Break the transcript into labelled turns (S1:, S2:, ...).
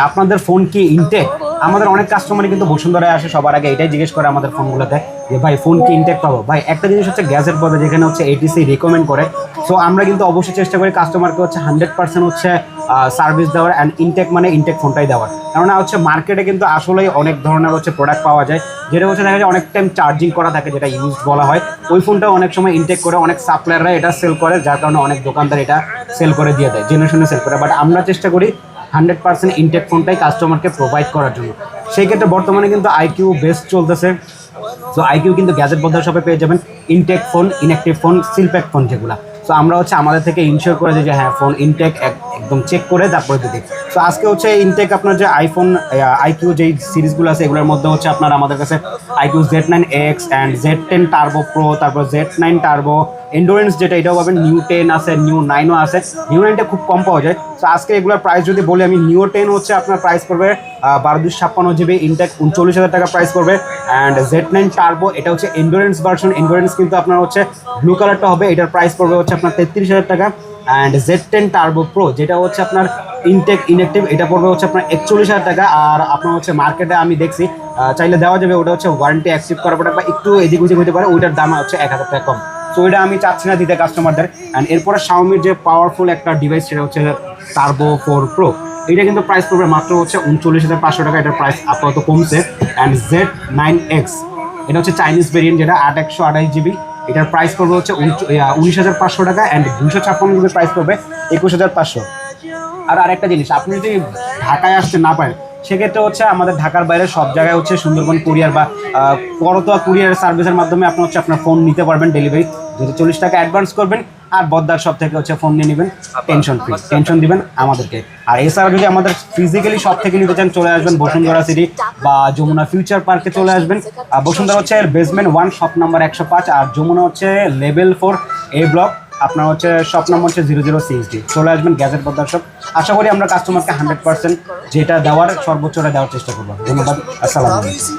S1: আপনাদের ফোন কি ইনটেক? আমাদের অনেক কাস্টমারই কিন্তু বসুন্ধরায় আসে, সবার আগে এটাই জিজ্ঞেস করে আমাদের ফোনগুলোতে যে ভাই ফোন কি ইনটেক পাবো। ভাই একটা জিনিস হচ্ছে গ্যাজেট বলে যেখানে হচ্ছে এটিসি রিকমেন্ড করে, সো আমরা কিন্তু অবশ্যই চেষ্টা করি কাস্টমারকে হচ্ছে 100% হচ্ছে সার্ভিস দেওয়ার, অ্যান্ড ইনটেক মানে ইনটেক ফোনটাই দেওয়ার। কেননা হচ্ছে মার্কেটে কিন্তু আসলেই অনেক ধরনের হচ্ছে প্রোডাক্ট পাওয়া যায়, যেটা হচ্ছে দেখা যায় অনেক টাইম চার্জিং করা থাকে, যেটা ইউজ বলা হয়, ওই ফোনটাও অনেক সময় ইনটেক করে অনেক সাপ্লায়াররা এটা সেল করে, যার কারণে অনেক দোকানদার এটা সেল করে দিয়ে দেয়, জেনে শুনে সেল করে। বাট আমরা চেষ্টা করি 100% ইনটেক ফোনটাই কাস্টমারকে প্রোভাইড করার জন্য। সেই ক্ষেত্রে বর্তমানে কিন্তু আইকিউ বেস্ট চলতেছে। সো আইকিউ কিন্তু গ্যাজেট বদল শপে পেয়ে যাবেন intact phone, inactive phone, seal pack phone যেগুলো। সো আমরা হচ্ছে আমাদের থেকে ইনশিওর করে দিই যে হ্যাঁ ফোন ইনটেক একদম চেক করে তারপরে দিই। সো আজকে হচ্ছে ইনটেক আপনার যে আইফোন আইকিউ যেই সিরিজগুলো আছে এগুলোর মধ্যে হচ্ছে আপনার আমাদের কাছে IQ Z9X and Z10 turbo pro, তারপর Z9 টার্বো এন্ডুরেন্স যেটা এটাও পাবেন, নিউ 10 আছে, নিউ 9ও আছে। নিউ 9টা খুব কম পাওয়া যায়। সো আজকে এগুলোর প্রাইস যদি বলি আমি, নিউ 10 হচ্ছে আপনার প্রাইস পড়বে 1256 GB, ইনটেক 39,000 টাকা প্রাইস পড়বে। অ্যান্ড Z9 টার্বো এটা হচ্ছে এন্ডুরেন্স ভার্সন, এন্ডুরেন্স কিন্তু আপনার হচ্ছে ব্লু কালারটা হবে, এটার প্রাইস পড়বে হচ্ছে আপনার 33,000 টাকা। অ্যান্ড Z10 টার্বো প্রো যেটা হচ্ছে আপনার ইনটেক ইনঅ্যাক্টিভ, এটা পড়বে হচ্ছে আপনার 41,000 টাকা। আর আপনার হচ্ছে মার্কেটে আমি দেখছি চাইলে দেওয়া যাবে, ওটা হচ্ছে ওয়ারেন্টি অ্যাক্টিভ করার পর বা একটু এদিক ওদিক হতে পারে, ওইটার দাম হচ্ছে 1,000 টাকা কম। সো এটা আমি চাচ্ছি না দিতে কাস্টমারদের। অ্যান্ড এরপরে শাওমির যে পাওয়ারফুল একটা ডিভাইস সেটা হচ্ছে টার্বো 4 প্রো, এটা কিন্তু প্রাইস পড়বে মাত্র হচ্ছে 39,500 টাকা, এটার প্রাইস আপাতত কমছে। অ্যান্ড Z9X এটা হচ্ছে চাইনিজ ভেরিয়েন্ট, যেটা 8/128 GB, এটার প্রাইস পড়বে হচ্ছে 19,500 টাকা। অ্যান্ড 256 GB প্রাইস পড়বে 21,500। আর আরেকটা জিনিস, আপনি যদি ঢাকায় আসতে না পারেন সেক্ষেত্রে হচ্ছে আমাদের ঢাকার বাইরে সব জায়গায় হচ্ছে সুন্দরবন কুরিয়ার বা করতোয়া কুরিয়ার সার্ভিসের মাধ্যমে আপনি হচ্ছে আপনার ফোন নিতে পারবেন ডেলিভারি, যদি 40 টাকা অ্যাডভান্স করবেন আর বদ্দার শপ থেকে হচ্ছে ফোন নিয়ে নেবেন, টেনশন ফ্রি, টেনশন দিবেন আমাদেরকে। আর এছাড়া যদি আমাদের ফিজিক্যালি শপ থেকে নিতে চান চলে আসবেন বসুন্ধরা সিটি বা যমুনা ফিউচার পার্কে চলে আসবেন। বসুন্ধরা হচ্ছে বেসমেন্ট 1 শপ নাম্বার 105, আর যমুনা হচ্ছে লেভেল 4 A ব্লক, আপনার হচ্ছে শপ নাম্বার হচ্ছে 0060। চলে আসবেন গ্যাজেট বদ্দার শপ। আশা করি আমরা কাস্টমারকে 100% যেটা দেওয়ার সর্বোচ্চটা দেওয়ার চেষ্টা করবো। ধন্যবাদ, আসসালামু আলাইকুম।